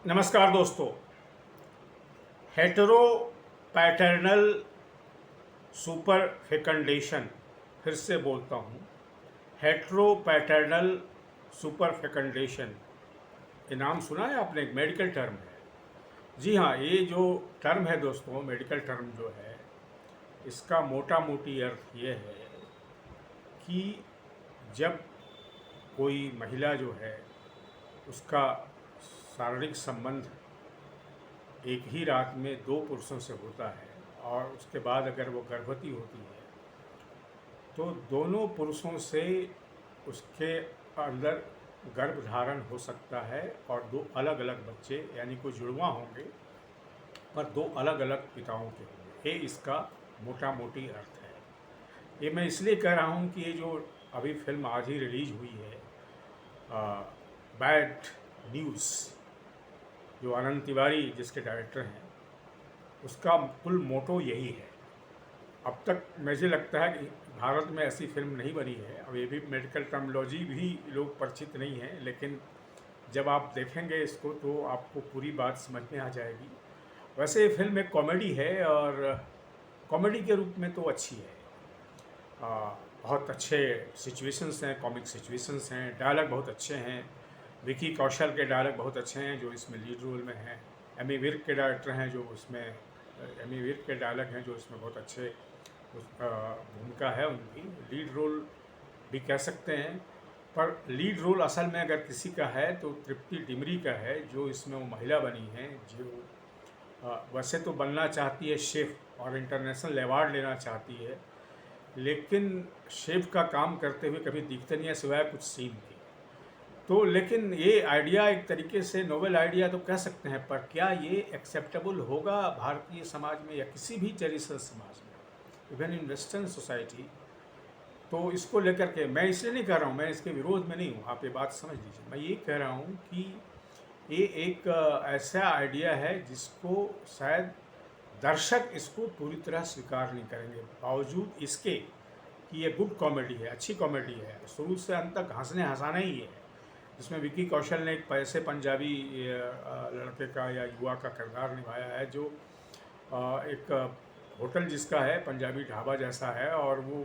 नमस्कार दोस्तों। Hetero paternal super फेकंडेशन, फिर से बोलता हूँ, हेटेरो पैटर्नल सुपर फेकंडेशन। ये नाम सुना है आपने? एक मेडिकल टर्म है। जी हाँ, ये जो टर्म है दोस्तों, मेडिकल टर्म जो है, इसका मोटा मोटी अर्थ ये है कि जब कोई महिला जो है उसका शारीरिक संबंध एक ही रात में दो पुरुषों से होता है और उसके बाद अगर वो गर्भवती होती है तो दोनों पुरुषों से उसके अंदर गर्भ धारण हो सकता है और दो अलग अलग बच्चे, यानी कोई जुड़वा होंगे पर दो अलग अलग पिताओं के होंगे। ये इसका मोटा मोटी अर्थ है। ये मैं इसलिए कह रहा हूँ कि ये जो अभी फिल्म आज ही रिलीज हुई है, बैड न्यूज़, जो आनंद तिवारी जिसके डायरेक्टर हैं, उसका कुल मोटो यही है। अब तक मुझे लगता है कि भारत में ऐसी फिल्म नहीं बनी है। अब ये भी मेडिकल टर्मिनोलॉजी भी लोग परिचित नहीं हैं, लेकिन जब आप देखेंगे इसको तो आपको पूरी बात समझ में आ जाएगी। वैसे ये फिल्म एक कॉमेडी है और कॉमेडी के रूप में तो अच्छी है। बहुत अच्छे सिचुएशंस हैं, कॉमिक सिचुएशंस हैं, डायलॉग बहुत अच्छे हैं। विकी कौशल के डायलॉग बहुत अच्छे हैं जो इसमें लीड रोल में हैं। एमी विर्क के डायरेक्टर हैं जो उसमें एमी विर्क के डायलॉग हैं जो इसमें बहुत अच्छे भूमिका है उनकी। लीड रोल भी कह सकते हैं, पर लीड रोल असल में अगर किसी का है तो तृप्ति डिमरी का है, जो इसमें वो महिला बनी है, जो वैसे तो बनना चाहती है शेफ़ और इंटरनेशनल अवार्ड लेना चाहती है, लेकिन शेफ़ का काम करते हुए कभी दिखते नहीं है सिवाय कुछ सीन के। तो लेकिन ये आइडिया एक तरीके से नोवेल आइडिया तो कह सकते हैं, पर क्या ये एक्सेप्टेबल होगा भारतीय समाज में या किसी भी ट्रेडिशनल समाज में, इवन इन वेस्टर्न सोसाइटी? तो इसको लेकर के मैं इसलिए नहीं कह रहा हूँ, मैं इसके विरोध में नहीं हूँ, आप ये बात समझ लीजिए। मैं ये कह रहा हूँ कि ये एक ऐसा आइडिया है जिसको शायद दर्शक इसको पूरी तरह स्वीकार नहीं करेंगे, बावजूद इसके कि ये गुड कॉमेडी है, अच्छी कॉमेडी है, शुरू से अंत तक हंसने हंसाना ही है। जिसमें विकी कौशल ने एक पैसे पंजाबी लड़के का या युवा का किरदार निभाया है, जो एक होटल जिसका है पंजाबी ढाबा जैसा है, और वो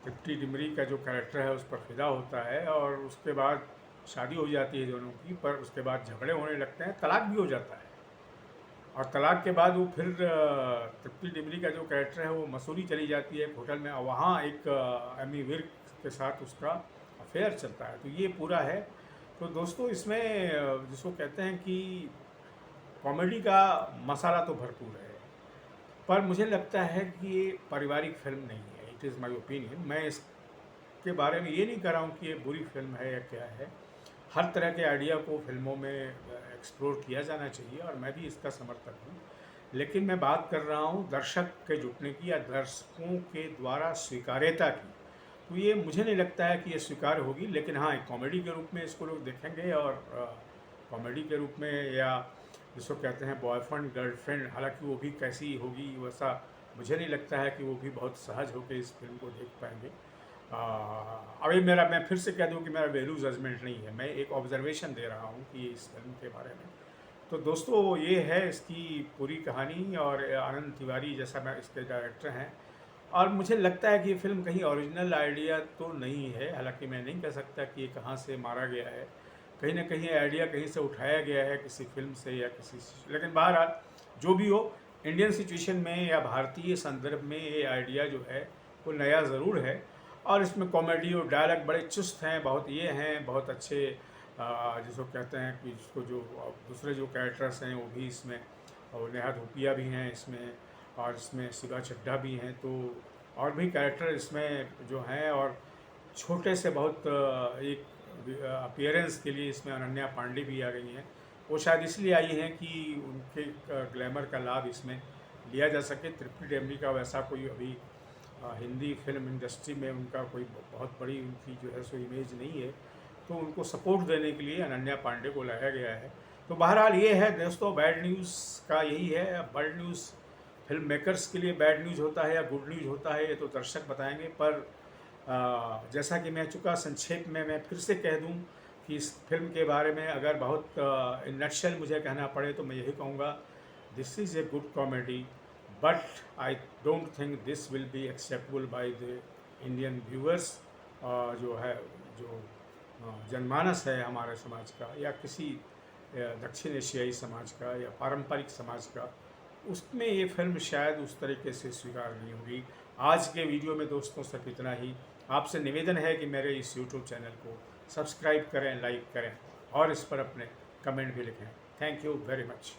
तृप्ति डिमरी का जो कैरेक्टर है उस पर फिदा होता है और उसके बाद शादी हो जाती है दोनों की, पर उसके बाद झगड़े होने लगते हैं, तलाक भी हो जाता है। और तलाक के बाद वो फिर तृप्ति डिमरी का जो कैरेक्टर है वो मसूरी चली जाती है एक होटल में, और वहाँ एक एमी विर्क के साथ उसका अफेयर चलता है। तो ये पूरा है। तो दोस्तों इसमें जिसको कहते हैं कि कॉमेडी का मसाला तो भरपूर है, पर मुझे लगता है कि ये पारिवारिक फिल्म नहीं है। It is my opinion. मैं इसके बारे में ये नहीं कह रहा हूँ कि ये बुरी फिल्म है या क्या है। हर तरह के आइडिया को फिल्मों में एक्सप्लोर किया जाना चाहिए और मैं भी इसका समर्थक हूँ, लेकिन मैं बात कर रहा हूँ दर्शक के जुटने की या दर्शकों के द्वारा स्वीकार्यता की। तो ये मुझे नहीं लगता है कि ये स्वीकार होगी, लेकिन हाँ, एक कॉमेडी के रूप में इसको लोग देखेंगे और कॉमेडी के रूप में, या जिसको कहते हैं बॉयफ्रेंड गर्लफ्रेंड, हालांकि वो भी कैसी होगी वैसा मुझे नहीं लगता है कि वो भी बहुत सहज होकर इस फिल्म को देख पाएंगे। अभी मैं फिर से कह दूं कि मेरा वैल्यू जजमेंट नहीं है, मैं एक ऑब्जर्वेशन दे रहा हूं कि इस फिल्म के बारे में। तो दोस्तों ये है इसकी पूरी कहानी, और आनंद तिवारी जैसा मैं इसके डायरेक्टर हैं, और मुझे लगता है कि ये फिल्म कहीं ओरिजिनल आइडिया तो नहीं है। हालांकि मैं नहीं कह सकता कि ये कहाँ से मारा गया है, कहीं ना कहीं आइडिया कहीं से उठाया गया है किसी फिल्म से या किसी से, लेकिन बहरहाल जो भी हो, इंडियन सिचुएशन में या भारतीय संदर्भ में ये आइडिया जो है वो नया ज़रूर है। और इसमें कॉमेडी और डायलॉग बड़े चुस्त हैं, बहुत ये हैं, बहुत अच्छे जिसको कहते हैं कि इसको जो दूसरे जो कैरेक्टर्स हैं वो भी इसमें, और नेहा धूपिया भी हैं इसमें, और इसमें शिवा चड्ढा भी हैं, तो और भी कैरेक्टर इसमें जो हैं, और छोटे से बहुत एक अपीयरेंस के लिए इसमें अनन्या पांडे भी आ गई हैं। वो शायद इसलिए आई हैं कि उनके ग्लैमर का लाभ इसमें लिया जा सके। तृप्ति डिमरी का वैसा कोई अभी हिंदी फिल्म इंडस्ट्री में उनका कोई बहुत बड़ी उनकी जो है सो इमेज नहीं है, तो उनको सपोर्ट देने के लिए अनन्या पांडे को लाया गया है। तो बहरहाल ये है दोस्तों, बैड न्यूज़ का यही है। बैड न्यूज़ फिल्म मेकर्स के लिए बैड न्यूज़ होता है या गुड न्यूज़ होता है, ये तो दर्शक बताएंगे। पर जैसा कि मैं चुका, संक्षेप में मैं फिर से कह दूं कि इस फिल्म के बारे में अगर बहुत इन नटशेल मुझे कहना पड़े तो मैं यही कहूँगा, this is a good comedy, but I don't think this will be acceptable by the Indian viewers. जो है, जो जनमानस है हमारे समाज का या किसी दक्षिण एशियाई समाज का या पारंपरिक समाज का, उसमें ये फिल्म शायद उस तरीके से स्वीकार नहीं होगी। आज के वीडियो में दोस्तों सिर्फ इतना ही। आपसे निवेदन है कि मेरे इस यूट्यूब चैनल को सब्सक्राइब करें, लाइक करें और इस पर अपने कमेंट भी लिखें। Thank you very much.